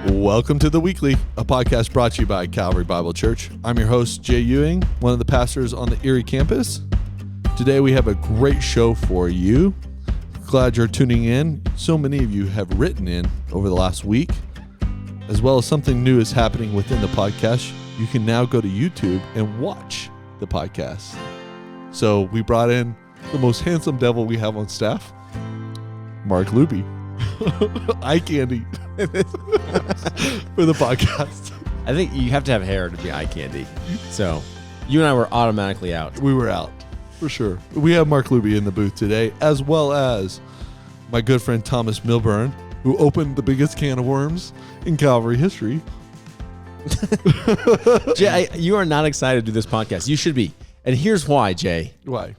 Welcome to The Weekly, a podcast brought to you by Calvary Bible Church. I'm your host, Jay Ewing, one of the pastors on the Erie campus. Today we have a great show for you. Glad you're tuning in. So many of you have written in over the last week, as well as something new is happening within the podcast. You can now go to YouTube and watch the podcast. So we brought in the most handsome devil we have on staff, Mark Luebe. Eye candy for the podcast. I think you have to have hair to be eye candy. So you and I were automatically out. We were out, for sure. We have Mark Luebe in the booth today, as well as my good friend Thomas Milburn, who opened the biggest can of worms in Calvary history. Jay, you are not excited to do this podcast. You should be. And here's why, Jay. Why?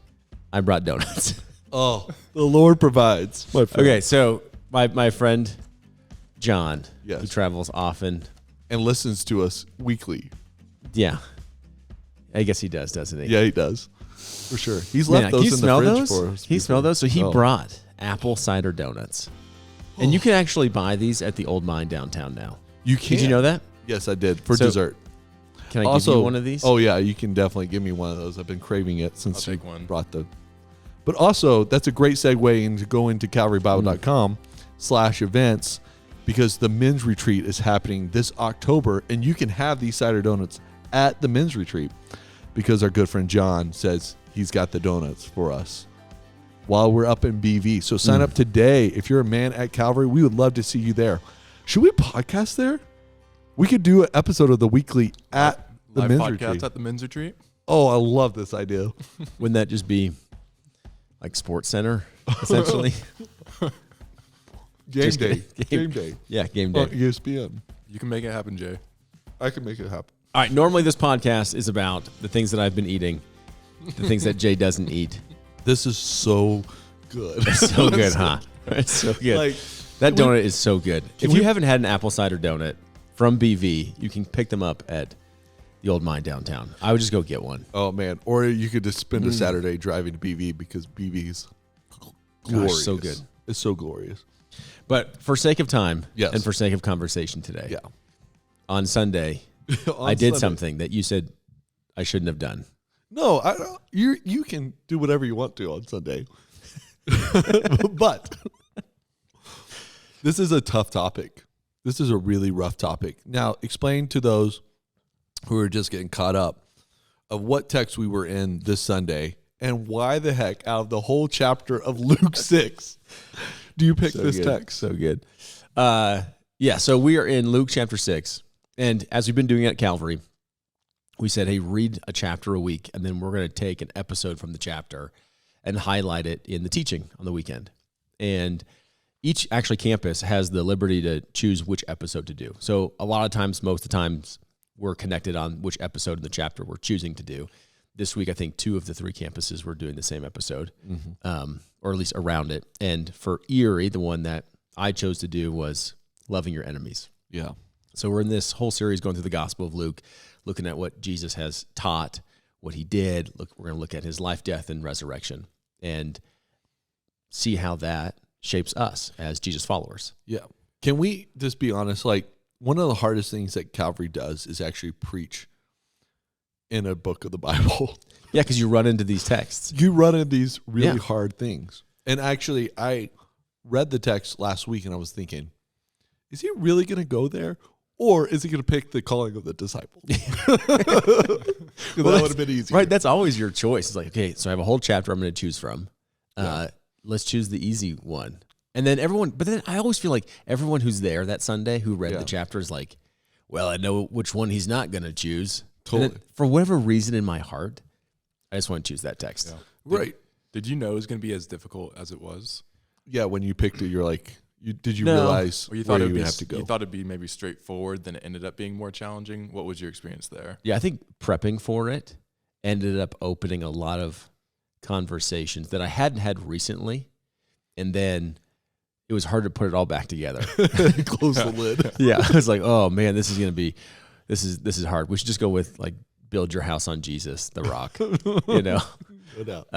I brought donuts. Oh, the Lord provides, my friend. Okay, so my friend John, Yes. who travels often. And listens to us weekly. Yeah. I guess he does, doesn't he? Yeah, he does. For sure. He's left Man, those can you in smell the fridge those? for us. Can you smell those? So he Oh. brought apple cider donuts. And you can actually buy these at the Old Mine downtown now. You can. Did you know that? Yes, I did. For So, dessert. Can I give you one of these? Oh, yeah, you can definitely give me one of those. I've been craving it since I'll you take one. brought the. But also, that's a great segue into going to calvarybible.com/events, because the men's retreat is happening this October, and you can have these cider donuts at the men's retreat because our good friend John says he's got the donuts for us while we're up in BV. So sign up today. If you're a man at Calvary, we would love to see you there. Should we podcast there? We could do an episode of The Weekly at the Live men's podcast retreat. at the men's retreat. Oh, I love this idea. Wouldn't that just be like Sports Center, essentially? Game Just day. kidding. Game day. Yeah, game day. On ESPN. You can make it happen, Jay. I can make it happen. All right, normally this podcast is about the things that I've been eating, the things that Jay doesn't eat. This is so good. So good, huh? It's so good. Like, that donut is so good. If we- you haven't had an apple cider donut from BV, you can pick them up at the Old Mine downtown. I would just go get one. oh, man. Or you could just spend a Saturday driving to BV because BV's glorious. so good. It's so glorious. But for sake of time Yes. and for sake of conversation today, Yeah. on Sunday, On I did Sunday. something that you said I shouldn't have done. No, I don't. You can do whatever you want to on Sunday. But this is a tough topic. This is a really rough topic. Now, explain to those who are just getting caught up of what text we were in this Sunday and why the heck out of the whole chapter of Luke 6 do you pick this good. text? So good. So we are in Luke chapter 6. And as we've been doing at Calvary, we said, hey, read a chapter a week, and then we're going to take an episode from the chapter and highlight it in the teaching on the weekend. And each actually campus has the liberty to choose which episode to do. So a lot of times, most of the times, we're connected on which episode in the chapter we're choosing to do. This week, I think 2 of the 3 campuses were doing the same episode, or at least around it. And for Erie, the one that I chose to do was loving your enemies. Yeah. So we're in this whole series going through the Gospel of Luke, looking at what Jesus has taught, what he did. We're going to look at his life, death, and resurrection, and see how that shapes us as Jesus followers. Yeah. Can we just be honest? Like, one of the hardest things that Calvary does is actually preach in a book of the Bible. Yeah, because you run into these texts. You run into these really Yeah. hard things. And actually, I read the text last week and I was thinking, is he really going to go there? Or is he going to pick the calling of the disciples? That would have been easy. Right, that's always your choice. It's like, okay, so I have a whole chapter I'm going to choose from. Let's choose the easy one. And then but then I always feel like everyone who's there that Sunday who read the chapter is like, well, I know which one he's not going to choose. And Totally. then for whatever reason in my heart, I just want to choose that text. Yeah. Right. Did you know it was going to be as difficult as it was? Yeah, when you picked it, you're like, did you realize Or you thought where it you would would have to go? You thought it'd be maybe straightforward, then it ended up being more challenging. What was your experience there? Yeah, I think prepping for it ended up opening a lot of conversations that I hadn't had recently. And then it was hard to put it all back together. Close the lid. Yeah, I was like, oh man, this is hard. We should just go with like build your house on Jesus, the rock, you know? No doubt.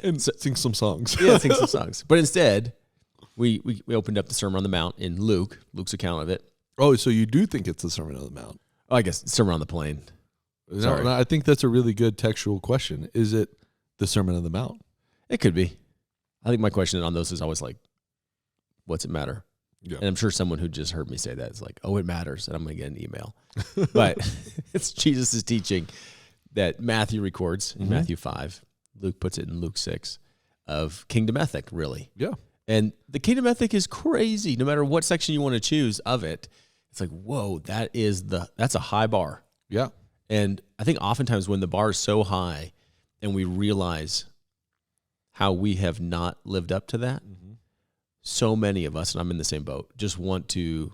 And sing some songs. yeah, sing some songs. But instead, we opened up the Sermon on the Mount in Luke's account of it. Oh, so you do think it's the Sermon on the Mount? Oh, I guess Sermon on the Plain. Sorry. No, I think that's a really good textual question. Is it the Sermon on the Mount? It could be. I think my question on those is always like, what's it matter? Yeah. And I'm sure someone who just heard me say that is like, oh, it matters, and I'm going to get an email. But it's Jesus' teaching that Matthew records in Matthew 5. Luke puts it in Luke 6 of kingdom ethic, really. Yeah. And the kingdom ethic is crazy. No matter what section you want to choose of it, it's like, whoa, that's a high bar. Yeah. And I think oftentimes when the bar is so high and we realize how we have not lived up to that, so many of us, and I'm in the same boat, just want to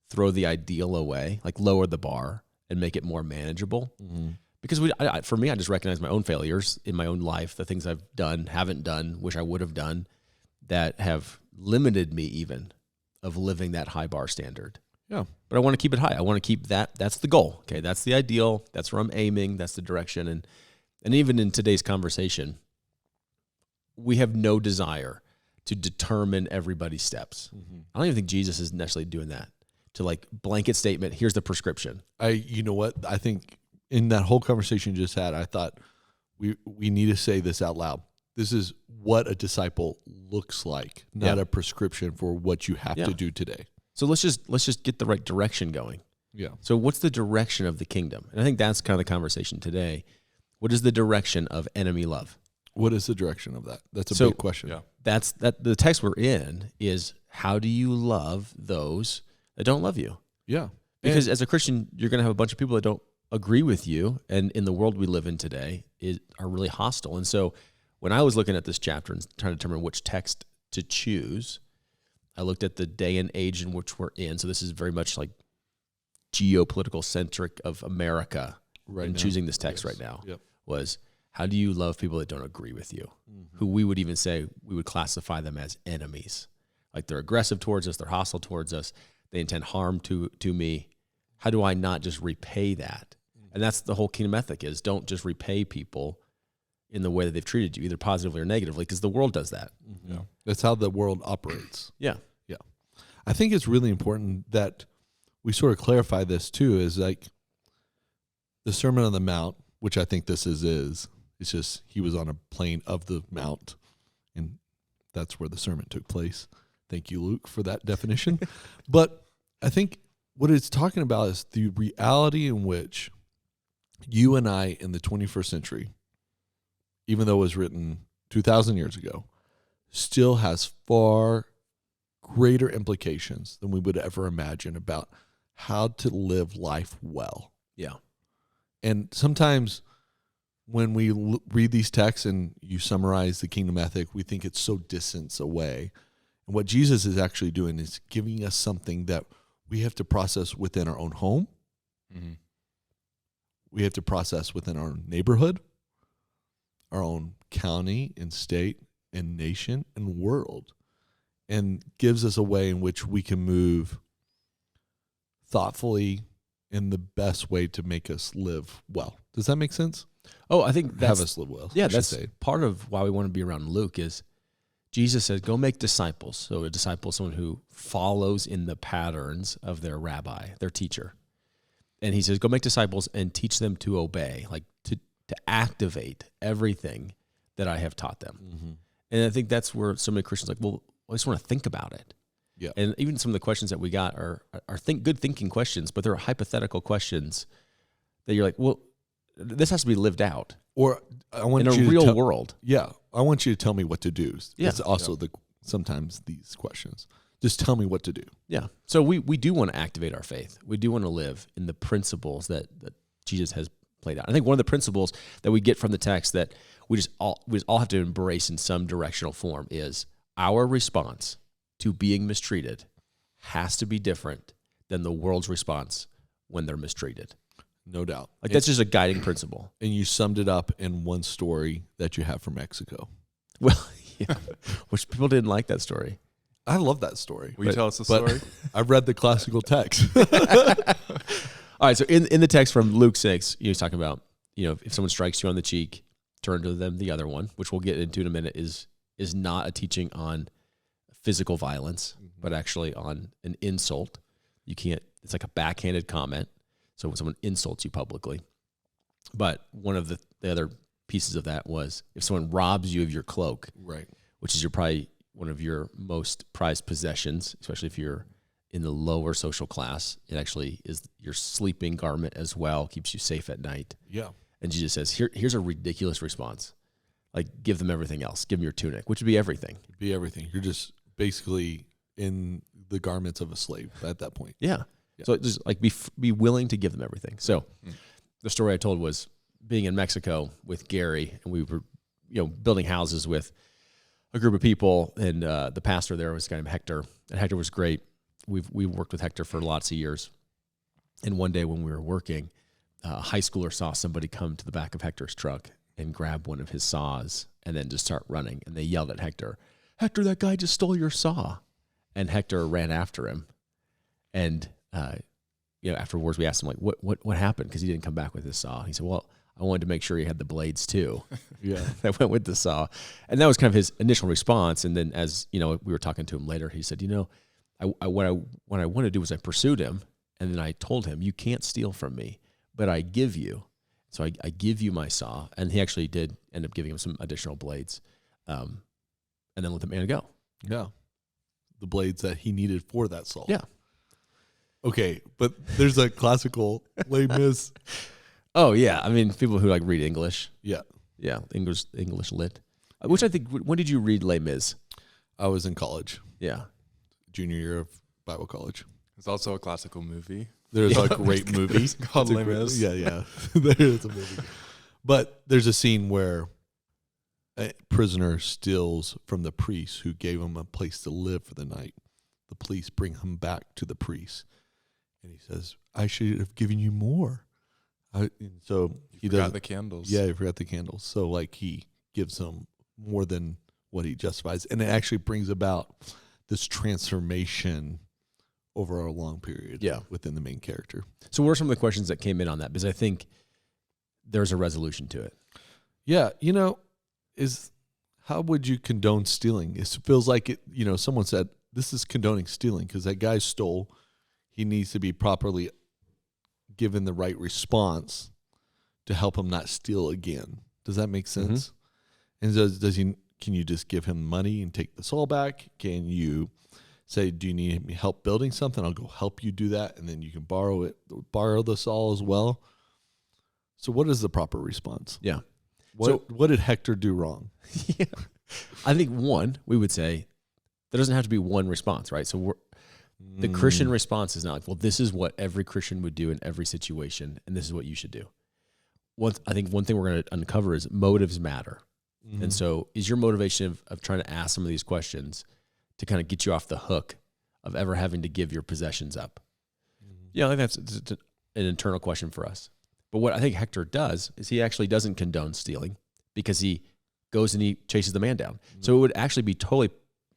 throw the ideal away, like lower the bar and make it more manageable. Because for me, I just recognize my own failures in my own life, the things I've done, haven't done, wish I would have done, that have limited me even of living that high bar standard. Yeah. But I want to keep it high. I want to keep that. That's the goal. Okay. That's the ideal. That's where I'm aiming. That's the direction. And even in today's conversation, we have no desire to determine everybody's steps. I don't even think Jesus is necessarily doing that to like blanket statement. Here's the prescription. You know what? I think in that whole conversation you just had, I thought we need to say this out loud. This is what a disciple looks like, not a prescription for what you have to do today. So let's just get the right direction going. Yeah. So what's the direction of the kingdom? And I think that's kind of the conversation today. What is the direction of enemy love? What is the direction of that? That's a big question. Yeah. That's the text we're in is, how do you love those that don't love you? Yeah. Because as a Christian, you're going to have a bunch of people that don't agree with you, and in the world we live in today are really hostile. And so when I was looking at this chapter and trying to determine which text to choose, I looked at the day and age in which we're in. So this is very much like geopolitical centric of America in choosing this text right now. Was, how do you love people that don't agree with you, who we would even say we would classify them as enemies? Like they're aggressive towards us, they're hostile towards us, they intend harm to me. How do I not just repay that? And that's the whole kingdom ethic is, don't just repay people in the way that they've treated you, either positively or negatively, because the world does that. Yeah. That's how the world operates. Yeah. Yeah. I think it's really important that we sort of clarify this too, is like the Sermon on the Mount, which I think this is it's just he was on a plain of the mount, and that's where the sermon took place. Thank you, Luke, for that definition. But I think what it's talking about is the reality in which you and I in the 21st century, even though it was written 2,000 years ago, still has far greater implications than we would ever imagine about how to live life well. Yeah. And sometimes when we read these texts and you summarize the kingdom ethic, we think it's so distance away. And what Jesus is actually doing is giving us something that we have to process within our own home. We have to process within our neighborhood, our own county and state and nation and world, and gives us a way in which we can move thoughtfully in the best way to make us live well. Does that make sense? Oh, I think that's, have us live well. Yeah, that's part of why we want to be around Luke is Jesus says, go make disciples. So a disciple is someone who follows in the patterns of their rabbi, their teacher. And he says, go make disciples and teach them to obey, like to activate everything that I have taught them. And I think that's where so many Christians are like, well, I just want to think about it. Yeah. And even some of the questions that we got are good thinking questions, but they're hypothetical questions that you're like, well, this has to be lived out. Or I want in you a real to world. Yeah. I want you to tell me what to do. Yeah. It's also sometimes these questions. Just tell me what to do. Yeah. So we do want to activate our faith. We do want to live in the principles that Jesus has played out. I think one of the principles that we get from the text that we just all have to embrace in some directional form is our response to being mistreated has to be different than the world's response when they're mistreated. No doubt. Like that's just a guiding principle. And you summed it up in one story that you have from Mexico. Well, yeah, which people didn't like that story. I love that story. Will you tell us the story? I've read the classical text. All right, so in the text from Luke 6, he's talking about, if someone strikes you on the cheek, turn to them the other one, which we'll get into in a minute, is not a teaching on physical violence, but actually on an insult. You can't it's like a backhanded comment. So when someone insults you publicly. But one of the other pieces of that was if someone robs you of your cloak, right, which is probably one of your most prized possessions, especially if you're in the lower social class. It actually is your sleeping garment as well, keeps you safe at night. Yeah. And Jesus says, here's a ridiculous response. Like, give them everything else. Give them your tunic, which would be everything. Be everything. You're just basically in the garments of a slave at that point. Yeah. So just like be willing to give them everything. So the story I told was being in Mexico with Gary, and we were, building houses with a group of people, and the pastor there was a guy named Hector, and Hector was great. We worked with Hector for lots of years. And one day when we were working, a high schooler saw somebody come to the back of Hector's truck and grab one of his saws and then just start running. And they yelled at Hector, "Hector, that guy just stole your saw." And Hector ran after him. And, afterwards we asked him, like, what happened? Because he didn't come back with his saw. He said, "Well, I wanted to make sure he had the blades too." Yeah. That went with the saw. And that was kind of his initial response. And then as, we were talking to him later, he said, what I want to do is I pursued him, and then I told him, "You can't steal from me, but I give you." So I give you my saw. And he actually did end up giving him some additional blades, and then let the man go. Yeah. The blades that he needed for that saw. Yeah. Okay, but there's a classical Les Mis. Oh, yeah. I mean, people who like read English. Yeah. Yeah, English lit. Which I think, when did you read Les Mis? I was in college, Yeah. junior year of Bible college. It's also a classical movie. There's a great movie called It's a Les great- Mis. Yeah. There is a movie. But there's a scene where a prisoner steals from the priest who gave him a place to live for the night. The police bring him back to the priest. And he says, "I should have given you more." So he Forgot doesn't. the candles. Yeah, he forgot the candles. So like he gives them more than what he justifies. And it actually brings about this transformation over a long period within the main character. So what are some of the questions that came in on that? Because I think there's a resolution to it. Yeah, how would you condone stealing? It feels like it, someone said, this is condoning stealing because that guy stole. He needs to be properly given the right response to help him not steal again. Does that make sense? Mm-hmm. And can you just give him money and take the saw back? Can you say, "Do you need help building something? I'll go help you do that." And then you can borrow the saw as well. So what is the proper response? Yeah. What did Hector do wrong? Yeah. I think we would say there doesn't have to be one response, right? So the Christian response is not like, well, this is what every Christian would do in every situation, and this is what you should do. I think one thing we're going to uncover is motives matter. Mm-hmm. And so is your motivation of trying to ask some of these questions to kind of get you off the hook of ever having to give your possessions up? Mm-hmm. Yeah, I think that's an internal question for us. But what I think Hector does is he actually doesn't condone stealing because he goes and he chases the man down. Mm-hmm. So it would actually be totally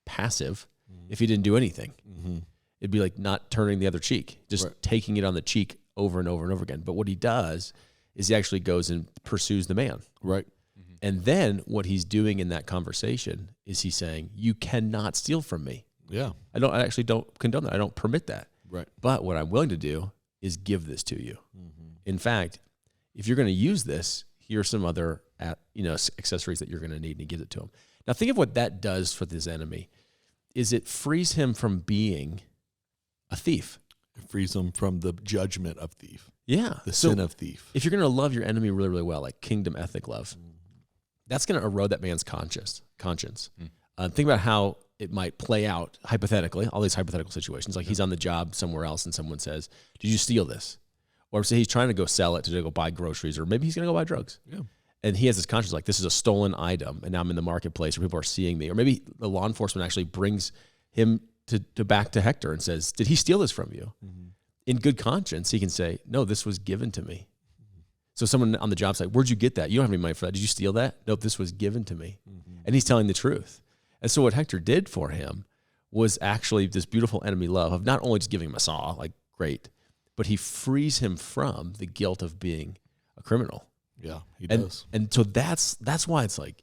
passive if he didn't do anything. Mm-hmm. It'd be like not turning the other cheek, just taking it on the cheek over and over and over again. But what he does is he actually goes and pursues the man. Right. Mm-hmm. And then what he's doing in that conversation is he's saying, "You cannot steal from me." Yeah. I actually don't condone that. I don't permit that. Right. But what I'm willing to do is give this to you. Mm-hmm. In fact, if you're going to use this, here's some other accessories that you're going to need, and he gives it to him. Now think of what that does for this enemy. Is it frees him from being a thief. It frees him from the judgment of thief. Yeah. The sin of thief. If you're going to love your enemy really, really well, like kingdom ethic love, that's going to erode that man's conscience. Think about how it might play out hypothetically, all these hypothetical situations. Like he's on the job somewhere else and someone says, "Did you steal this?" Or say he's trying to go sell it to go buy groceries, or maybe he's going to go buy drugs. Yeah. And he has his conscience like, this is a stolen item, and now I'm in the marketplace where people are seeing me. Or maybe the law enforcement actually brings him to back to Hector and says, "Did he steal this from you?" Mm-hmm. In good conscience, he can say, "No, this was given to me." Mm-hmm. So someone on the job site, "Where'd you get that? You don't have any money for that. Did you steal that?" "Nope, this was given to me." Mm-hmm. And he's telling the truth. And so what Hector did for him was actually this beautiful enemy love of not only just giving him a saw, like great, but he frees him from the guilt of being a criminal. Yeah, he does. And so that's why it's like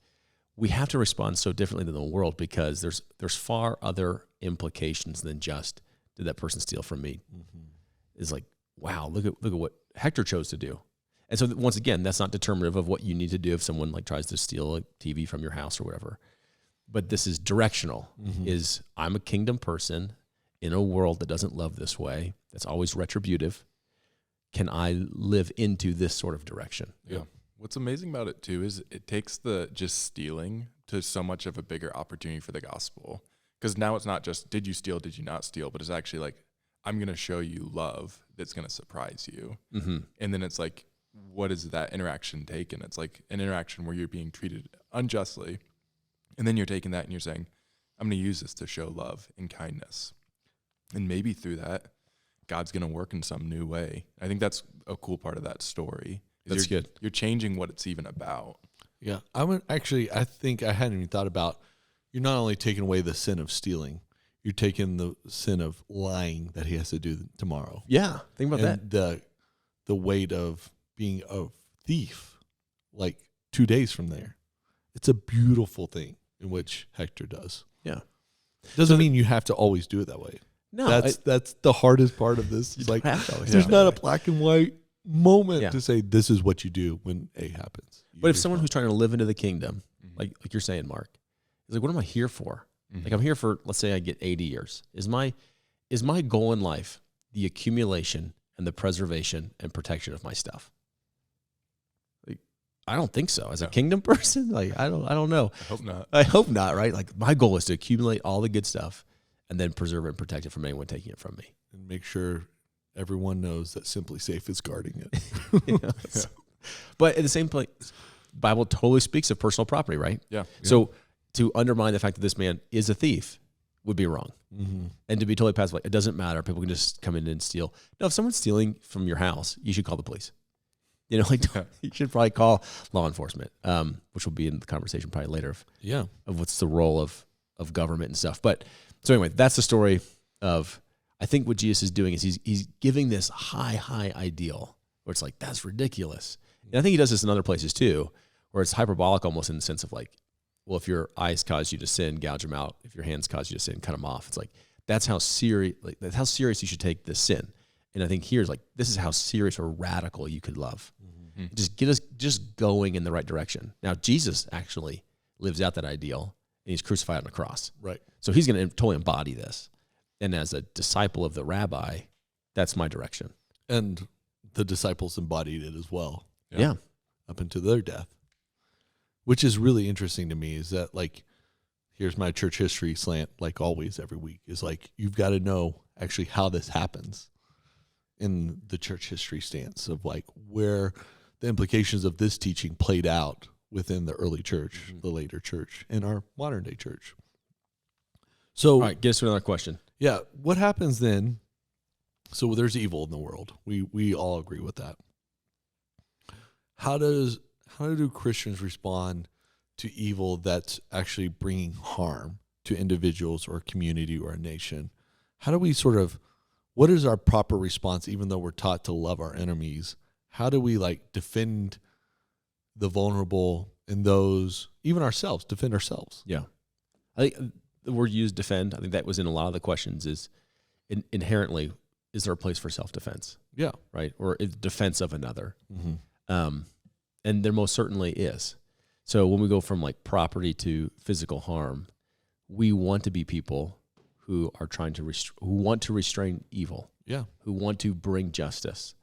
we have to respond so differently than the world, because there's far other implications than just, did that person steal from me? Mm-hmm. is like, wow, look at what Hector chose to do. And so once again, that's not determinative of what you need to do if someone like tries to steal a TV from your house or whatever. But this is directional. Is I'm a kingdom person in a world that doesn't love this way, that's always retributive. Can I live into this sort of direction? Yeah. What's amazing about it too is it takes the just stealing to so much of a bigger opportunity for the gospel. Because now it's not just, did you steal, did you not steal? But it's actually like, I'm going to show you love that's going to surprise you. And then it's like, what is that interaction taken? It's like an interaction where you're being treated unjustly. And then you're taking that and you're saying, I'm going to use this to show love and kindness. And maybe through that, God's going to work in some new way. I think that's a cool part of that story. That's good. You're changing what it's even about. Yeah. I think I hadn't even thought about, you're not only taking away the sin of stealing, you're taking the sin of lying that he has to do tomorrow. Yeah. Think about that. The weight of being a thief, like 2 days from there. It's a beautiful thing in which Hector does. Yeah. Doesn't mean you have to always do it that way. No. That's the hardest part of this. It's like, there's not a black and white moment to say this is what you do when A happens. But if someone who's trying to live into the kingdom, like you're saying, Mark, is like, what am I here for? Like I'm here for, let's say I get 80 years. Is my goal in life the accumulation and the preservation and protection of my stuff? Like, I don't think so. As a kingdom person, like I don't know. I hope not, right? Like my goal is to accumulate all the good stuff and then preserve it and protect it from anyone taking it from me. And make sure everyone knows that Simply Safe is guarding it. But at the same place, Bible totally speaks of personal property, right? Yeah. So to undermine the fact that this man is a thief would be wrong. And to be totally passive, like, it doesn't matter. People can just come in and steal. No, if someone's stealing from your house, you should call the police. You know, like you should probably call law enforcement, which will be in the conversation probably later of what's the role of government and stuff. But so anyway, that's the story of, I think what Jesus is doing is he's giving this high ideal where it's like, that's ridiculous. And I think he does this in other places too, where it's hyperbolic almost in the sense of like, well, if your eyes cause you to sin, gouge them out. If your hands cause you to sin, cut them off. It's like, that's how serious you should take this sin. And I think here's like, this is how serious or radical you could love. Just get us just going in the right direction. Now, Jesus actually lives out that ideal, and he's crucified on the cross. Right. So he's going to totally embody this. And as a disciple of the rabbi, that's my direction. And the disciples embodied it as well. Yeah. Up until their death. Which is really interesting to me is that, like, here's my church history slant, like always every week, is like, you've got to know actually how this happens in the church history stance of like where the implications of this teaching played out within the early church, the later church, and our modern day church. So, all right, get us to another question. Yeah, what happens then? So there's evil in the world. We all agree with that. How do Christians respond to evil that's actually bringing harm to individuals or a community or a nation? How do we what is our proper response, even though we're taught to love our enemies? How do we like defend the vulnerable and those, even ourselves, defend ourselves? Yeah. I think the word used, defend, I think that was in a lot of the questions, is inherently, is there a place for self-defense? Yeah. Right? Or defense of another. And there most certainly is. So when we go from like property to physical harm, we want to be people who are trying to who want to restrain evil. Yeah. Who want to bring justice.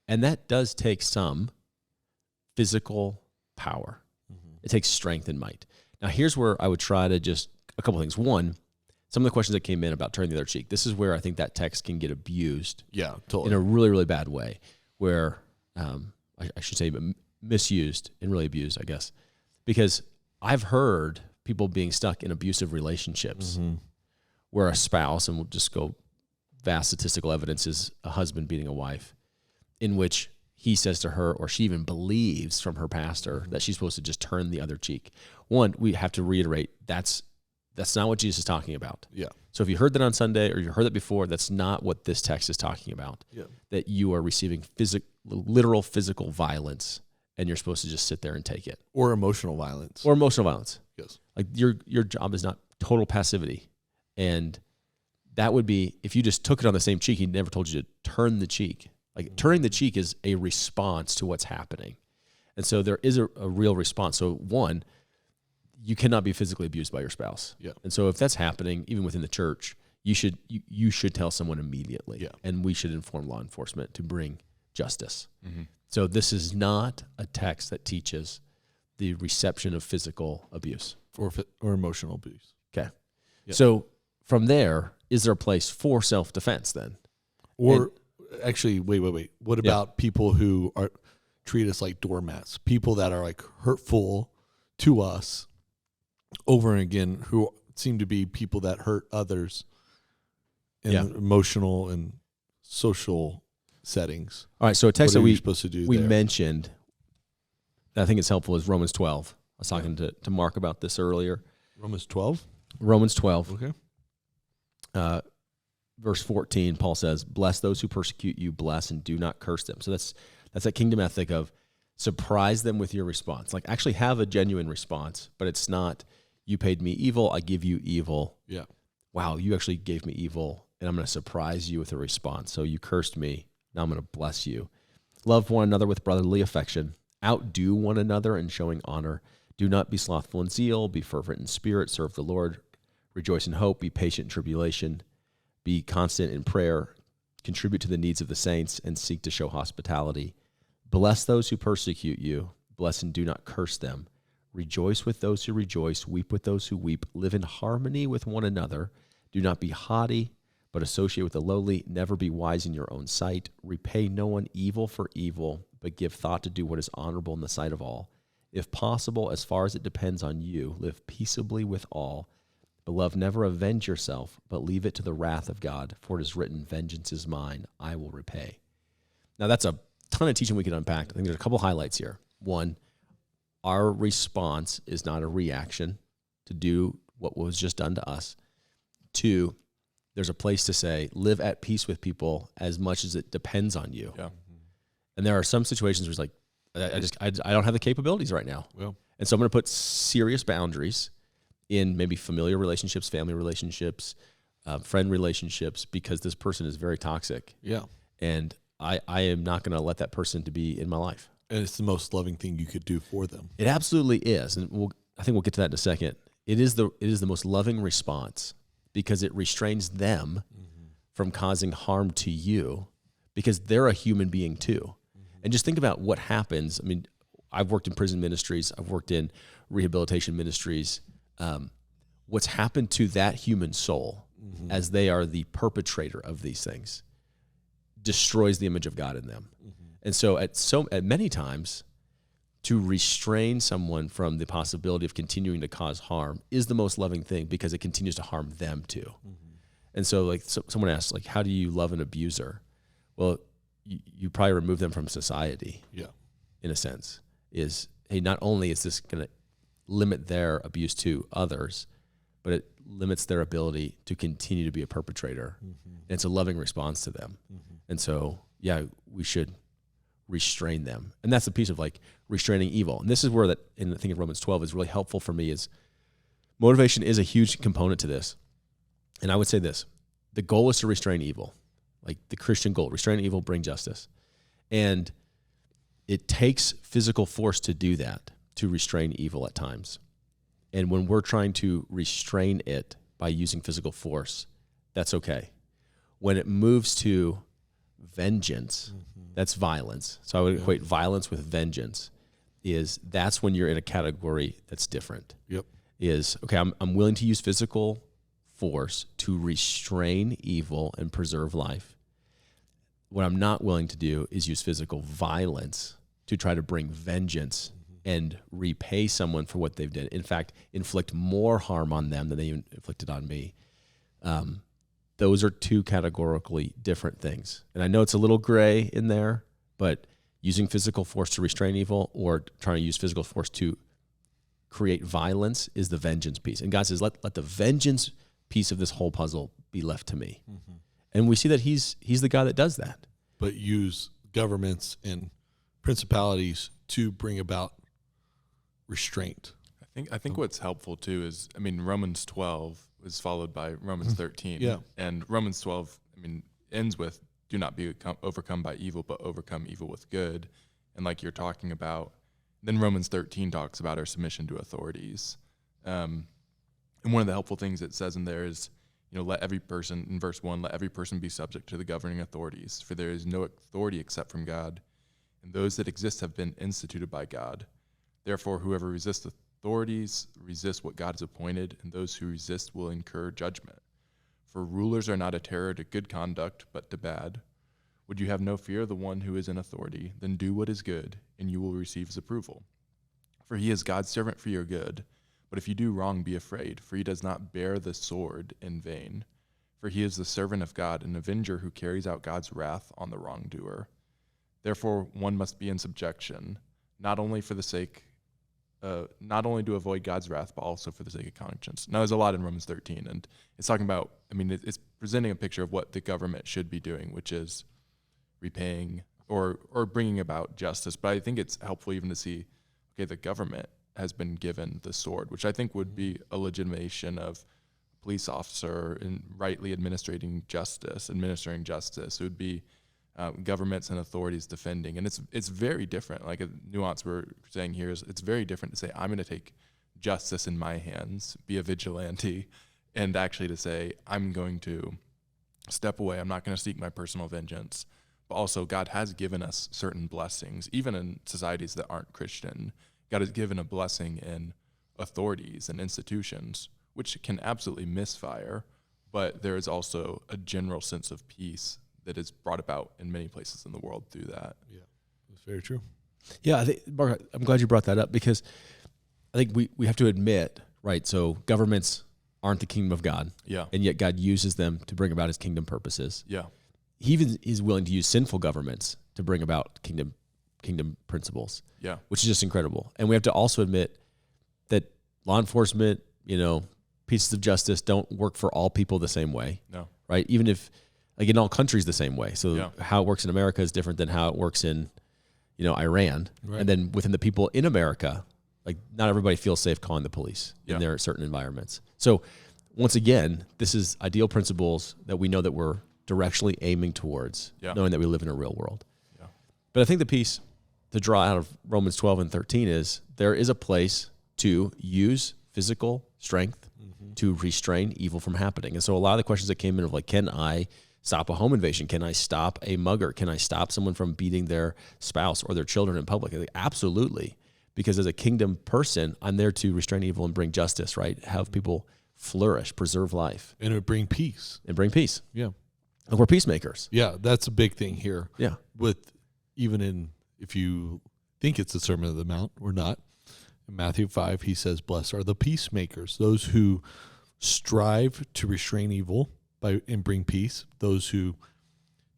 And that does take some physical power. It takes strength and might. Now here's where I would try to just, a couple things. One, some of the questions that came in about turning the other cheek. This is where I think that text can get abused. Yeah, totally. In a really, really bad way, where I should say misused and really abused, I guess. Because I've heard people being stuck in abusive relationships where a spouse, and we'll just go vast statistical evidence, is a husband beating a wife, in which he says to her, or she even believes from her pastor, that she's supposed to just turn the other cheek. One, we have to reiterate, that's not what Jesus is talking about. Yeah. So if you heard that on Sunday or you heard that before, that's not what this text is talking about. Yeah. That you are receiving literal physical violence and you're supposed to just sit there and take it. Or emotional violence. Or emotional violence. Yes. Like your job is not total passivity. And that would be, if you just took it on the same cheek, he never told you to turn the cheek. Like turning the cheek is a response to what's happening. And so there is a real response. So one, you cannot be physically abused by your spouse. Yeah. And so if that's happening, even within the church, you should tell someone immediately. Yeah. And we should inform law enforcement to bring justice. Mm-hmm. So this is not a text that teaches the reception of physical abuse. Or emotional abuse. Okay. Yeah. So from there, is there a place for self-defense then? Or actually, wait. What about people who treat us like doormats? People that are like hurtful to us over and again, who seem to be people that hurt others in emotional and social settings. All right. So a text that we supposed to do we there? mentioned that I think is helpful is Romans 12. I was talking to Mark about this earlier. Romans 12? Romans 12. Okay. Verse 14, Paul says, bless those who persecute you, bless and do not curse them. So that's that kingdom ethic of surprise them with your response. Like actually have a genuine response, but it's not, you paid me evil, I give you evil. Yeah. Wow, you actually gave me evil, and I'm going to surprise you with a response. So you cursed me, now I'm going to bless you. Love one another with brotherly affection. Outdo one another in showing honor. Do not be slothful in zeal, be fervent in spirit, serve the Lord. Rejoice in hope, be patient in tribulation. Be constant in prayer, contribute to the needs of the saints, and seek to show hospitality. Bless those who persecute you. Bless and do not curse them. Rejoice with those who rejoice. Weep with those who weep. Live in harmony with one another. Do not be haughty, but associate with the lowly. Never be wise in your own sight. Repay no one evil for evil, but give thought to do what is honorable in the sight of all. If possible, as far as it depends on you, live peaceably with all. Beloved, never avenge yourself, but leave it to the wrath of God, for it is written, vengeance is mine, I will repay. Now, that's a ton of teaching we could unpack. I think there's a couple highlights here. One, our response is not a reaction to do what was just done to us. Two, there's a place to say, live at peace with people as much as it depends on you. Yeah. And there are some situations where it's like, I don't have the capabilities right now. Well, And so I'm going to put serious boundaries in maybe familiar relationships, family relationships, friend relationships, because this person is very toxic. yeah. And I am not going to let that person to be in my life. And it's the most loving thing you could do for them. It absolutely is. And I think we'll get to that in a second. It is the most loving response because it restrains them from causing harm to you because they're a human being too. And just think about what happens. I mean, I've worked in prison ministries. I've worked in rehabilitation ministries. What's happened to that human soul as they are the perpetrator of these things destroys the image of God in them. And so at many times, to restrain someone from the possibility of continuing to cause harm is the most loving thing because it continues to harm them too. And so like someone asked, like, how do you love an abuser? Well, you probably remove them from society. Yeah. In a sense, is, hey, not only is this going to limit their abuse to others, but it limits their ability to continue to be a perpetrator. And it's a loving response to them. And so, yeah, we should restrain them. And that's the piece of like restraining evil. And this is where that, in the thing of Romans 12 is really helpful for me, is motivation is a huge component to this. And I would say this, the goal is to restrain evil, like the Christian goal, restrain evil, bring justice. And it takes physical force to do that, to restrain evil at times. And when we're trying to restrain it by using physical force, that's okay. When it moves to vengeance, that's violence. So I would equate violence with vengeance. That's when you're in a category that's different. Yep. Okay, I'm willing to use physical force to restrain evil and preserve life. What I'm not willing to do is use physical violence to try to bring vengeance and repay someone for what they've done. In fact, inflict more harm on them than they inflicted on me. Those are two categorically different things. And I know it's a little gray in there, but using physical force to restrain evil or trying to use physical force to create violence is the vengeance piece. And God says, let the vengeance piece of this whole puzzle be left to me. And we see that he's the God that does that. But use governments and principalities to bring about restraint. I think what's helpful too is, I mean, Romans 12 was followed by Romans 13. Yeah. And Romans 12, ends with, do not be overcome by evil, but overcome evil with good. And like you're talking about, then Romans 13 talks about our submission to authorities. And one of the helpful things it says in there is, let every person, in verse 1, let every person be subject to the governing authorities, for there is no authority except from God, and those that exist have been instituted by God. Therefore, whoever resists authorities resists what God has appointed, and those who resist will incur judgment. For rulers are not a terror to good conduct, but to bad. Would you have no fear of the one who is in authority? Then do what is good, and you will receive his approval. For he is God's servant for your good. But if you do wrong, be afraid, for he does not bear the sword in vain. For he is the servant of God, an avenger who carries out God's wrath on the wrongdoer. Therefore, one must be in subjection, not only to avoid God's wrath, but also for the sake of conscience. Now, there's a lot in Romans 13, and it's talking about, it's presenting a picture of what the government should be doing, which is repaying or bringing about justice. But I think it's helpful even to see, okay, the government has been given the sword, which I think would be a legitimation of a police officer in rightly administering justice. It would be governments and authorities defending. And it's very different. Like a nuance we're saying here is it's very different to say, I'm going to take justice in my hands, be a vigilante, and actually to say, I'm going to step away. I'm not going to seek my personal vengeance. But also God has given us certain blessings, even in societies that aren't Christian. God has given a blessing in authorities and institutions, which can absolutely misfire, but there is also a general sense of peace that is brought about in many places in the world through that. Yeah, that's very true. Yeah, I think, Mark, I'm glad you brought that up, because I think we have to admit, right, so governments aren't the kingdom of God, Yeah. and yet God uses them to bring about his kingdom purposes. Yeah. He even is willing to use sinful governments to bring about kingdom principles. Yeah. Which is just incredible. And we have to also admit that law enforcement, pieces of justice don't work for all people the same way. No. Right? Even if, like in all countries the same way. So Yeah. how it works in America is different than how it works in, Iran. Right. And then within the people in America, like not everybody feels safe calling the police Yeah. in their certain environments. So once again, this is ideal principles that we know that we're directionally aiming towards, Yeah. knowing that we live in a real world. Yeah. But I think the piece to draw out of Romans 12 and 13 is there is a place to use physical strength to restrain evil from happening. And so a lot of the questions that came in of like, can I stop a home invasion? Can I stop a mugger? Can I stop someone from beating their spouse or their children in public? Like, absolutely. Because as a kingdom person, I'm there to restrain evil and bring justice, right? Have people flourish, preserve life. And it would bring peace. And bring peace. Yeah. And we're peacemakers. Yeah, that's a big thing here. Yeah. With even in, if you think it's the Sermon on the Mount or not, in Matthew 5, he says, blessed are the peacemakers, those who strive to restrain evil and bring peace, those who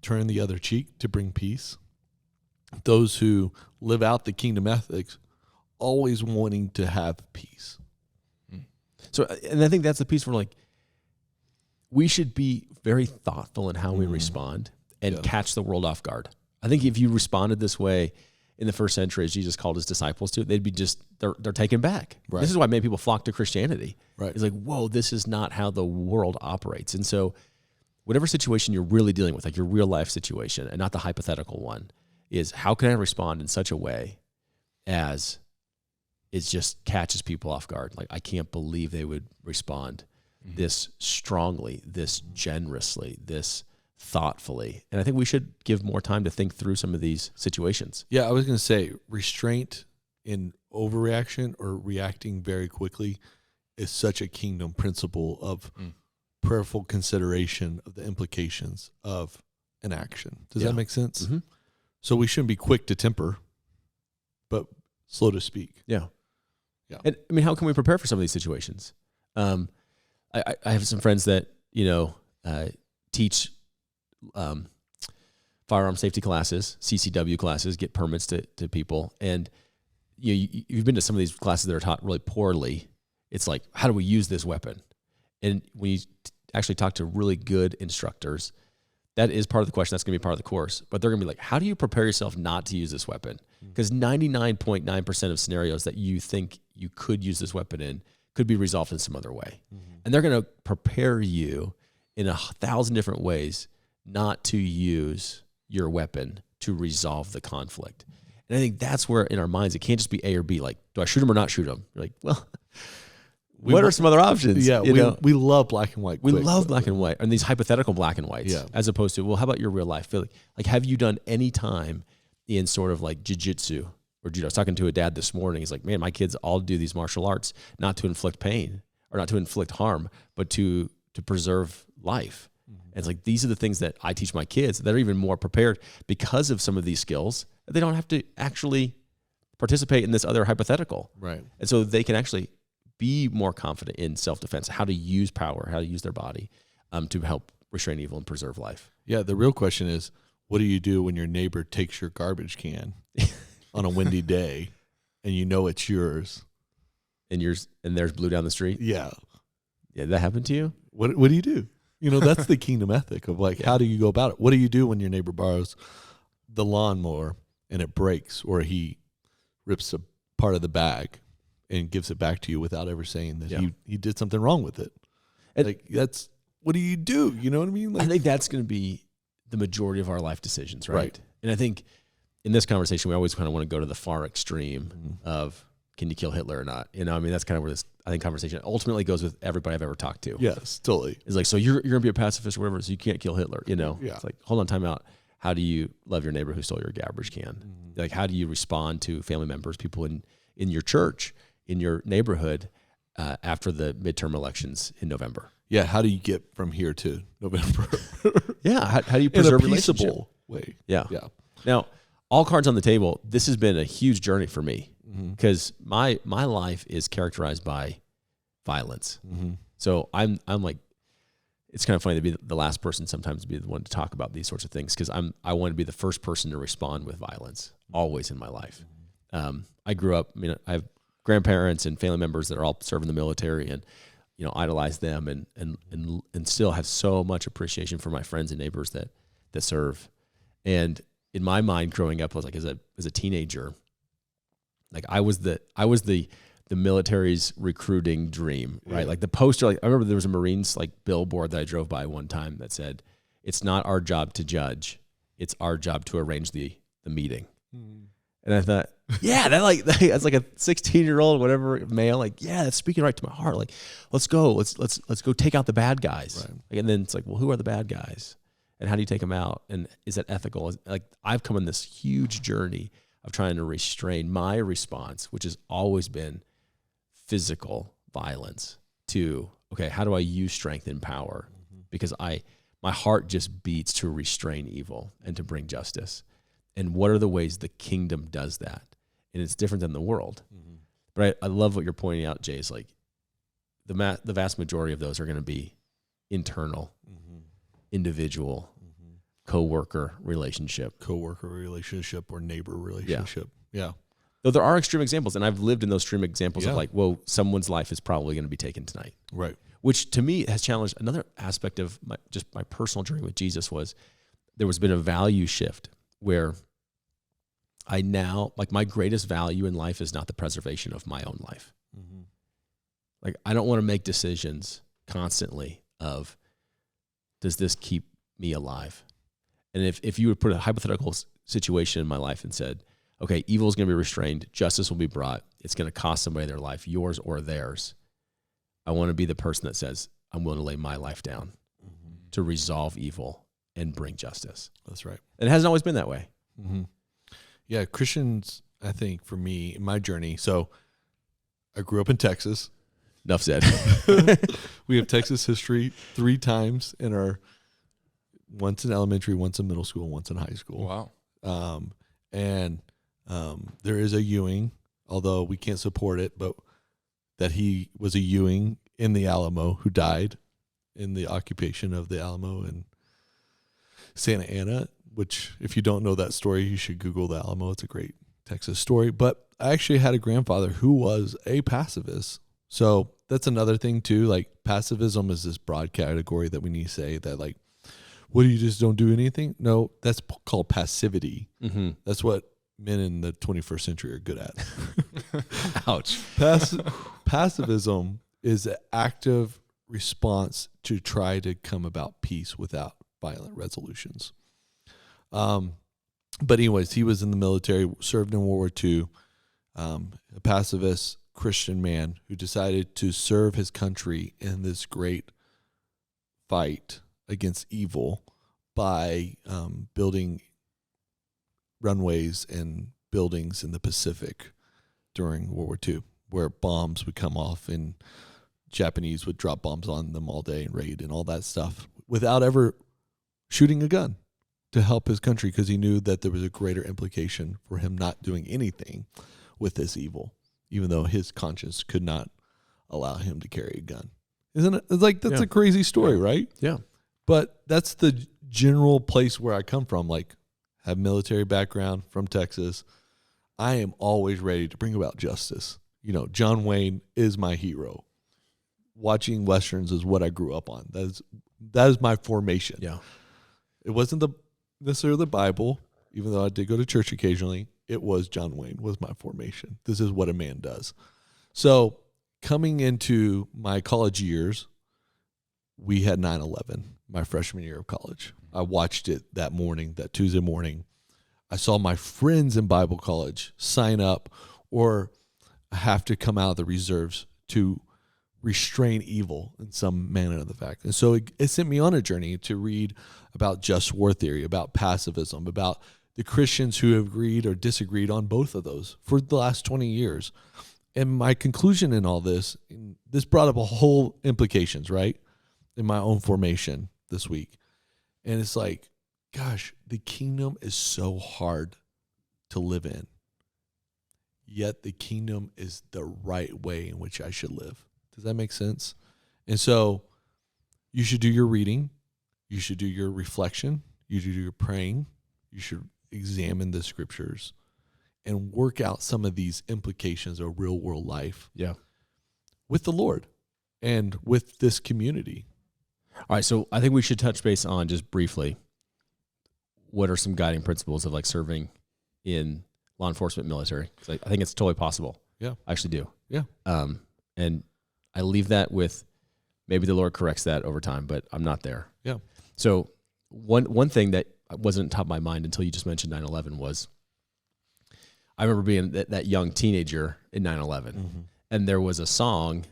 turn the other cheek to bring peace, those who live out the kingdom ethics, always wanting to have peace. So, and I think that's the piece where like, we should be very thoughtful in how we respond and catch the world off guard. I think if you responded this way in the first century, as Jesus called his disciples to, they'd be they're taken back. Right. This is why many people flock to Christianity. Right. It's like, whoa, this is not how the world operates. And so whatever situation you're really dealing with, like your real life situation and not the hypothetical one, is how can I respond in such a way as it just catches people off guard? Like, I can't believe they would respond this strongly, this generously, this thoughtfully. And I think we should give more time to think through some of these situations. Yeah, I was going to say restraint in overreaction or reacting very quickly is such a kingdom principle of prayerful consideration of the implications of an action. Does that make sense? Mm-hmm. So we shouldn't be quick to temper, but slow to speak. Yeah. Yeah. And I mean, how can we prepare for some of these situations? I have some friends that, teach firearm safety classes, CCW classes, get permits to people. And you've been to some of these classes that are taught really poorly. It's like, how do we use this weapon? And when you actually talk to really good instructors, that is part of the question. That's going to be part of the course. But they're going to be like, how do you prepare yourself not to use this weapon? Because 99.9% of scenarios that you think you could use this weapon in could be resolved in some other way. And they're going to prepare you in 1,000 different ways not to use your weapon to resolve the conflict. And I think that's where in our minds, it can't just be A or B. Like, do I shoot him or not shoot him? You're like, well, what are some other options? Yeah, we love black and white. We love black and white, and these hypothetical black and whites, as opposed to, well, how about your real life? Like, have you done any time in sort of like jiu-jitsu or judo? I was talking to a dad this morning. He's like, man, my kids all do these martial arts, not to inflict pain or not to inflict harm, but to preserve life. And it's like, these are the things that I teach my kids that are even more prepared because of some of these skills. They don't have to actually participate in this other hypothetical. Right. And so they can actually be more confident in self-defense, how to use power, how to use their body to help restrain evil and preserve life. Yeah, the real question is, what do you do when your neighbor takes your garbage can on a windy day and you know it's yours? And there's blue down the street? Yeah. Yeah, that happened to you? What do you do? You know, that's the kingdom ethic of like, how do you go about it? What do you do when your neighbor borrows the lawnmower and it breaks, or he rips a part of the bag and gives it back to you without ever saying that he did something wrong with it? And like, that's, what do? You know what I mean? Like, I think that's going to be the majority of our life decisions, right? And I think in this conversation, we always kind of want to go to the far extreme of, can you kill Hitler or not? You know, I mean, that's kind of where this, I think, conversation ultimately goes with everybody I've ever talked to. Yes, totally. It's like, so you're going to be a pacifist or whatever, so you can't kill Hitler, you know? Yeah. It's like, hold on, time out. How do you love your neighbor who stole your garbage can? Like, how do you respond to family members, people in your church, in your neighborhood, after the midterm elections in November? Yeah, how do you get from here to November? Yeah, how do you preserve in a peaceable relationship? way? Yeah. Yeah. Now, all cards on the table. This has been a huge journey for me because my life is characterized by violence. So I'm like, it's kind of funny to be the last person sometimes to be the one to talk about these sorts of things because I want to be the first person to respond with violence always in my life. I grew up, I have grandparents and family members that are all serving the military and, you know, idolize them and still have so much appreciation for my friends and neighbors that serve. And in my mind growing up, I was like, as a teenager, like I was the military's recruiting dream, right? Like the poster, like I remember there was a Marines like billboard that I drove by one time that said, "It's not our job to judge, it's our job to arrange the meeting." And I thought, yeah, that's like a 16-year-old, whatever, male, like, yeah, that's speaking right to my heart. Like, let's go take out the bad guys. Right. Like, and then it's like, well, who are the bad guys? And how do you take them out? And is that ethical? Like, I've come on this huge journey of trying to restrain my response, which has always been physical violence, to, okay, how do I use strength and power? Because my heart just beats to restrain evil and to bring justice. And what are the ways the kingdom does that? And it's different than the world. But I love what you're pointing out, Jay, is like the vast majority of those are going to be internal, individual, co-worker relationship or neighbor relationship. Yeah. Though there are extreme examples, and I've lived in those extreme examples of like, whoa, someone's life is probably going to be taken tonight. Right. Which to me has challenged another aspect of my personal journey with Jesus was there was been a value shift where I now, like, my greatest value in life is not the preservation of my own life. Like, I don't want to make decisions constantly of, does this keep me alive? And if you would put a hypothetical situation in my life and said, okay, evil is going to be restrained, justice will be brought, it's going to cost somebody their life, yours or theirs, I want to be the person that says, I'm willing to lay my life down to resolve evil and bring justice. That's right. And it hasn't always been that way. Yeah, Christians, I think, for me, in my journey, so I grew up in Texas. Enough said. We have Texas history 3 times in our, once in elementary, once in middle school, once in high school. Wow. There is a Ewing, although we can't support it, but that he was a Ewing in the Alamo who died in the occupation of the Alamo in Santa Ana, which if you don't know that story, you should Google the Alamo. It's a great Texas story. But I actually had a grandfather who was a pacifist. So that's another thing too. Like, pacifism is this broad category that we need to say that, like, what, do you just don't do anything? No, that's called passivity. That's what men in the 21st century are good at. Ouch. Pacifism is an active response to try to come about peace without violent resolutions. But anyways, he was in the military, served in World War II, a pacifist Christian man who decided to serve his country in this great fight against evil by building runways and buildings in the Pacific during World War II, where bombs would come off and Japanese would drop bombs on them all day and raid and all that stuff without ever shooting a gun to help his country, because he knew that there was a greater implication for him not doing anything with this evil, even though his conscience could not allow him to carry a gun. Isn't it? It's like, that's a crazy story, right? Yeah. But that's the general place where I come from. Like, have military background from Texas. I am always ready to bring about justice. You know, John Wayne is my hero. Watching Westerns is what I grew up on. That is my formation. Yeah. It wasn't necessarily the Bible, even though I did go to church occasionally. It was John Wayne was my formation. This is what a man does. So coming into my college years, we had 9/11, my freshman year of college. I watched it that morning, that Tuesday morning. I saw my friends in Bible college sign up or have to come out of the reserves to restrain evil in some manner of the fact. And so it sent me on a journey to read about just war theory, about pacifism, about the Christians who have agreed or disagreed on both of those for the last 20 years. And my conclusion in all this brought up a whole implications, right, in my own formation this week. And it's like, gosh, the kingdom is so hard to live in, yet the kingdom is the right way in which I should live. Does that make sense? And so you should do your reading. You should do your reflection. You should do your praying. You should examine the scriptures and work out some of these implications of real world life with the Lord and with this community. All right, so I think we should touch base on, just briefly, what are some guiding principles of like serving in law enforcement, military? I think it's totally possible. Yeah. I actually do. Yeah. And I leave that with, maybe the Lord corrects that over time, but I'm not there. Yeah. So one thing that wasn't top of my mind until you just mentioned 9/11 was, I remember being that young teenager in 9/11, and there was a song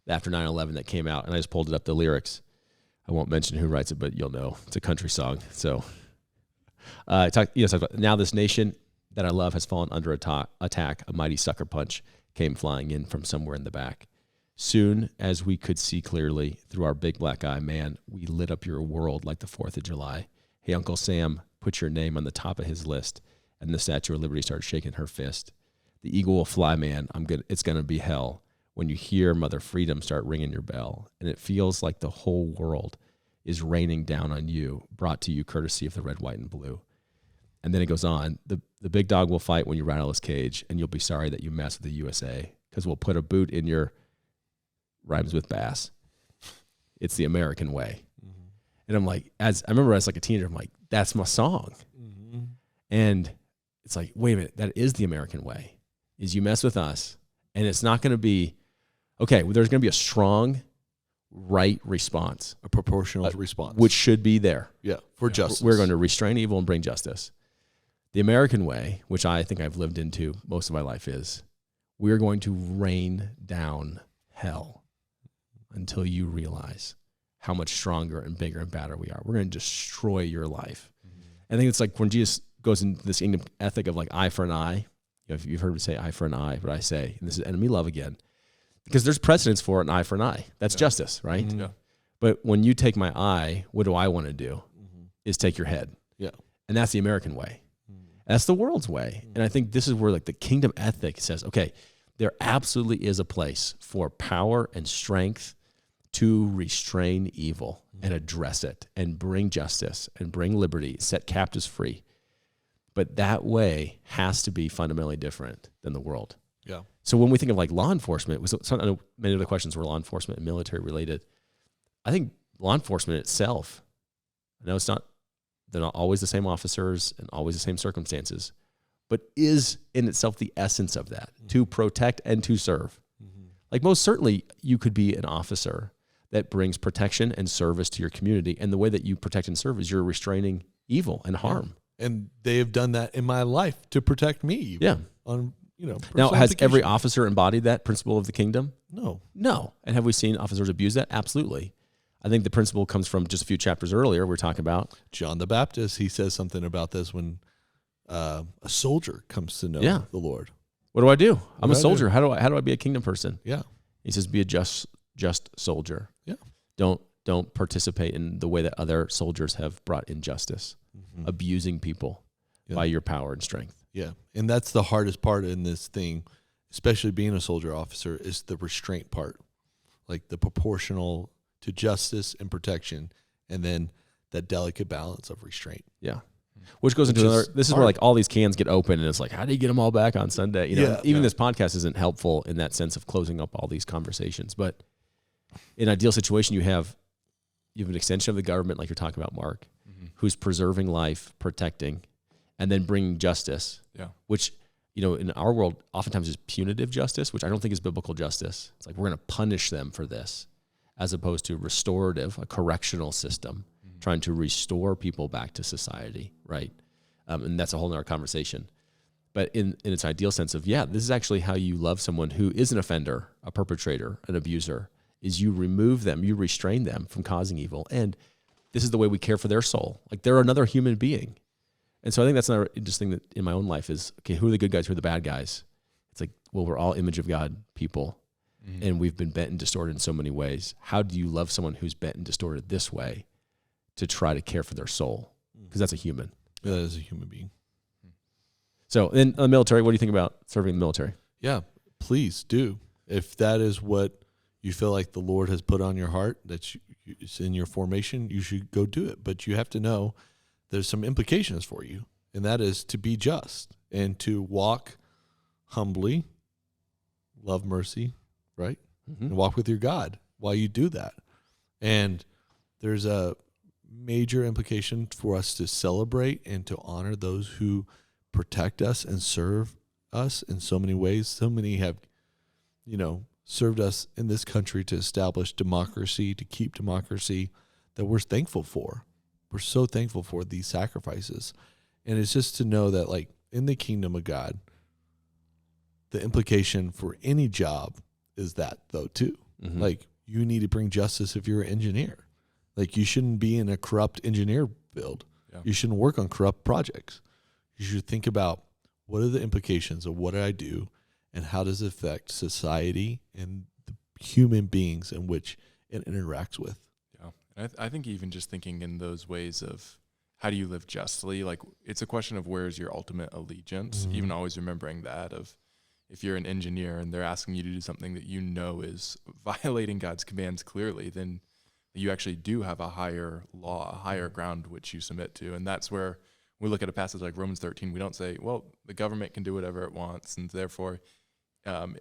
after 9/11 that came out, and I just pulled it up, the lyrics. I won't mention who writes it, but you'll know. It's a country song. So, now this nation that I love has fallen under attack. A mighty sucker punch came flying in from somewhere in the back. Soon as we could see clearly through our big black eye, man, we lit up your world like the 4th of July. Hey, Uncle Sam, put your name on the top of his list. And the Statue of Liberty started shaking her fist. The eagle will fly, man. It's going to be hell when you hear Mother Freedom start ringing your bell. And it feels like the whole world is raining down on you, brought to you courtesy of the red, white, and blue. And then it goes on. The big dog will fight when you rattle his cage, and you'll be sorry that you mess with the USA, because we'll put a boot in your, rhymes with bass. It's the American way. And I'm like, I remember as like a teenager, I'm like, that's my song. And it's like, wait a minute, that is the American way, is you mess with us, and it's not going to be, okay, well, there's going to be a strong, right response. A proportional response. Which should be there. Yeah, for justice. We're going to restrain evil and bring justice. The American way, which I think I've lived into most of my life, is we're going to rain down hell until you realize how much stronger and bigger and badder we are. We're going to destroy your life. I think it's like when Jesus goes into this kingdom ethic of like eye for an eye. You know, if you've heard me say eye for an eye, but I say, and this is enemy love again, because there's precedence for an eye for an eye. That's justice, right? Yeah. But when you take my eye, what do I want to do? Is take your head. Yeah. And that's the American way. That's the world's way. And I think this is where like the kingdom ethic says, okay, there absolutely is a place for power and strength to restrain evil and address it and bring justice and bring liberty, set captives free. But that way has to be fundamentally different than the world. Yeah. So when we think of like law enforcement, many of the questions were law enforcement and military related. I think law enforcement itself, I know they're not always the same officers and always the same circumstances, but is in itself the essence of that, to protect and to serve. Like most certainly you could be an officer that brings protection and service to your community. And the way that you protect and serve is you're restraining evil and harm. And they have done that in my life to protect me. Even, Yeah. On, Now, has every personification. officer embodied that principle of the kingdom? No. No. And have we seen officers abuse that? Absolutely. I think the principle comes from just a few chapters earlier. We're talking about John the Baptist, he says something about this when a soldier comes to know the Lord. what do I do? I'm What a do I soldier. How do I be a kingdom person? Yeah. He says, be a just soldier. Yeah. Don't participate in the way that other soldiers have brought injustice, abusing people by your power and strength. Yeah. And that's the hardest part in this thing, especially being a soldier officer, is the restraint part, like the proportional to justice and protection, and then that delicate balance of restraint. Yeah. Which goes into Which another, is this is hard. where like all these cans get open and it's like, how do you get them all back on Sunday? Even Yeah. this podcast isn't helpful in that sense of closing up all these conversations. But in an ideal situation, you have an extension of the government, like you're talking about, Mark, who's preserving life, protecting, and then bringing justice, which, in our world, oftentimes is punitive justice, which I don't think is biblical justice. It's like, we're going to punish them for this, as opposed to restorative, a correctional system, trying to restore people back to society, right? And that's a whole nother conversation. But in its ideal sense of, this is actually how you love someone who is an offender, a perpetrator, an abuser, is you remove them, you restrain them from causing evil. And this is the way we care for their soul. Like, they're another human being. And so I think that's another interesting thing that in my own life is, okay, who are the good guys, who are the bad guys? It's like, well, we're all image of God people, and we've been bent and distorted in so many ways. How do you love someone who's bent and distorted this way to try to care for their soul? Because that's a human. Yeah, that is a human being. So in the military, what do you think about serving in the military? Yeah, please do. If that is what you feel like the Lord has put on your heart, it's in your formation, you should go do it. But you have to know there's some implications for you, and that is to be just and to walk humbly, love mercy, right? And walk with your God while you do that. And there's a major implication for us to celebrate and to honor those who protect us and serve us in so many ways. So many have, served us in this country to establish democracy, to keep democracy, that we're thankful for. We're so thankful for these sacrifices. And it's just to know that, like, in the kingdom of God, the implication for any job is that, though, too. Like, you need to bring justice if you're an engineer. Like, you shouldn't be in a corrupt engineer field. Yeah. You shouldn't work on corrupt projects. You should think about, what are the implications of what I do, and how does it affect society and the human beings in which it interacts with. Yeah, and I think even just thinking in those ways of how do you live justly, like, it's a question of where's your ultimate allegiance, even always remembering that of, if you're an engineer and they're asking you to do something that is violating God's commands clearly, then you actually do have a higher law, a higher ground which you submit to. And that's where we look at a passage like Romans 13, we don't say, well, the government can do whatever it wants, and therefore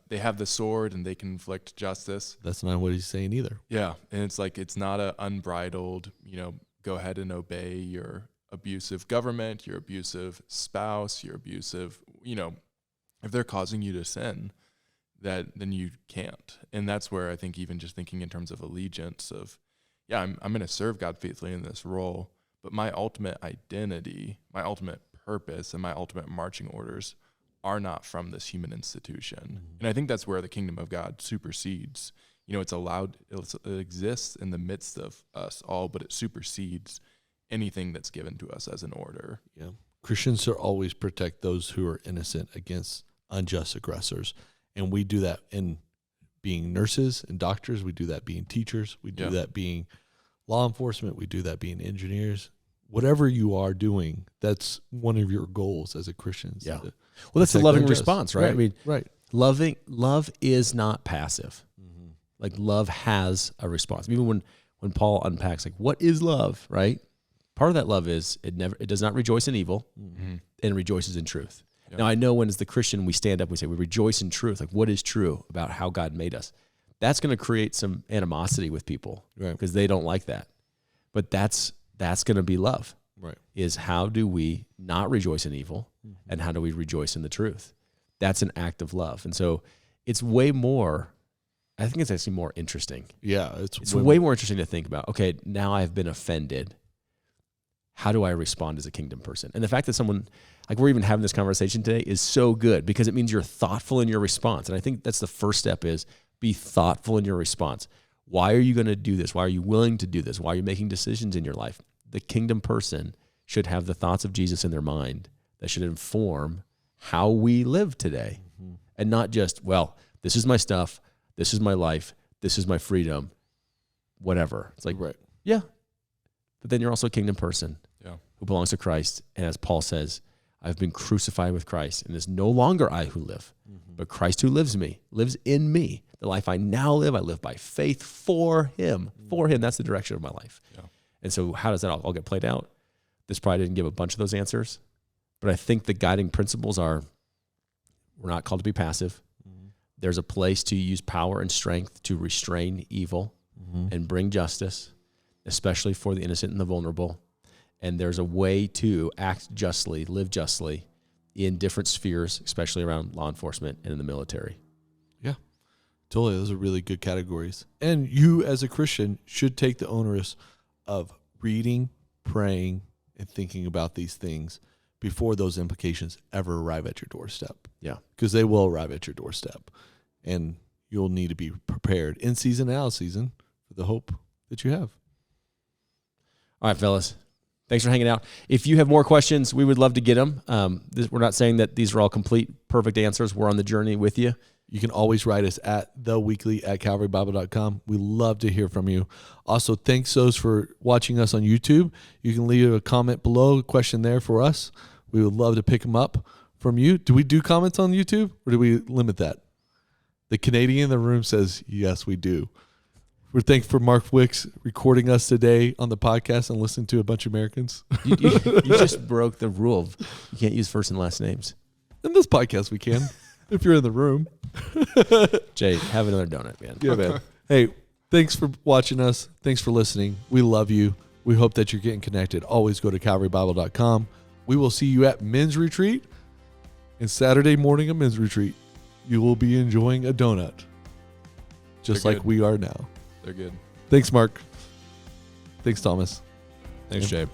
they have the sword and they can inflict justice. That's not what he's saying either. Yeah, and it's like, it's not a unbridled, go ahead and obey your abusive government, your abusive spouse, your abusive, if they're causing you to sin, then you can't. And that's where I think even just thinking in terms of allegiance of, I'm going to serve God faithfully in this role, but my ultimate identity, my ultimate purpose, and my ultimate marching orders are not from this human institution. And I think that's where the kingdom of God supersedes. It's allowed, it exists in the midst of us all, but it supersedes anything that's given to us as an order. Yeah. Christians should always protect those who are innocent against unjust aggressors. And we do that in being nurses and doctors. We do that being teachers. We do that being law enforcement. We do that being engineers. Whatever you are doing, that's one of your goals as a Christian. Yeah. Well, that's the loving response, right? I mean, right. Love is not passive. Like, love has a response. Even when Paul unpacks, like, what is love, right? Part of that love is it does not rejoice in evil, and rejoices in truth. Yep. Now, I know when as the Christian we stand up, we say we rejoice in truth. Like, what is true about how God made us? That's going to create some animosity with people, right? Because they don't like that. But that's going to be love, right? Is how do we not rejoice in evil, and how do we rejoice in the truth? That's an act of love. And so it's way more I think it's actually more interesting. Yeah, It's way more interesting to think about. Okay, now I've been offended. How do I respond as a kingdom person? And the fact that someone, like we're even having this conversation today, is so good because it means you're thoughtful in your response. And I think that's the first step is be thoughtful in your response. Why are you going to do this? Why are you willing to do this? Why are you making decisions in your life? The kingdom person should have the thoughts of Jesus in their mind that should inform how we live today. Mm-hmm. And not just, well, this is my stuff, this is my life, this is my freedom, whatever. It's like, right. Yeah. But then you're also a kingdom person who belongs to Christ. And as Paul says, I've been crucified with Christ, and it's no longer I who live, but Christ who lives in me. The life I now live, I live by faith for him. For him, that's the direction of my life. Yeah. And so how does that all get played out? This probably didn't give a bunch of those answers, but I think the guiding principles are we're not called to be passive. Mm-hmm. There's a place to use power and strength to restrain evil and bring justice, especially for the innocent and the vulnerable. And there's a way to act justly, live justly in different spheres, especially around law enforcement and in the military. Yeah, totally. Those are really good categories. And you as a Christian should take the onus of reading, praying, and thinking about these things before those implications ever arrive at your doorstep. Yeah. Because they will arrive at your doorstep. And you'll need to be prepared in season and out of season for the hope that you have. All right, fellas. Thanks for hanging out. If you have more questions, we would love to get them. We're not saying that these are all complete, perfect answers. We're on the journey with you. You can always write us at theweekly@calvarybible.com. We love to hear from you. Also, thanks those for watching us on YouTube. You can leave a comment below, a question there for us. We would love to pick them up from you. Do we do comments on YouTube, or do we limit that? The Canadian in the room says, yes, we do. We're thankful for Mark Wicks recording us today on the podcast and listening to a bunch of Americans. You just broke the rule of you can't use first and last names. In this podcast, we can, if you're in the room. Jay, have another donut, man. Yeah, man. Hey, thanks for watching us. Thanks for listening. We love you. We hope that you're getting connected. Always go to calvarybible.com. We will see you at men's retreat. And Saturday morning of men's retreat, you will be enjoying a donut. Just like we are now. They're good. Thanks, Mark. Thanks, Thomas. Thanks, Jay.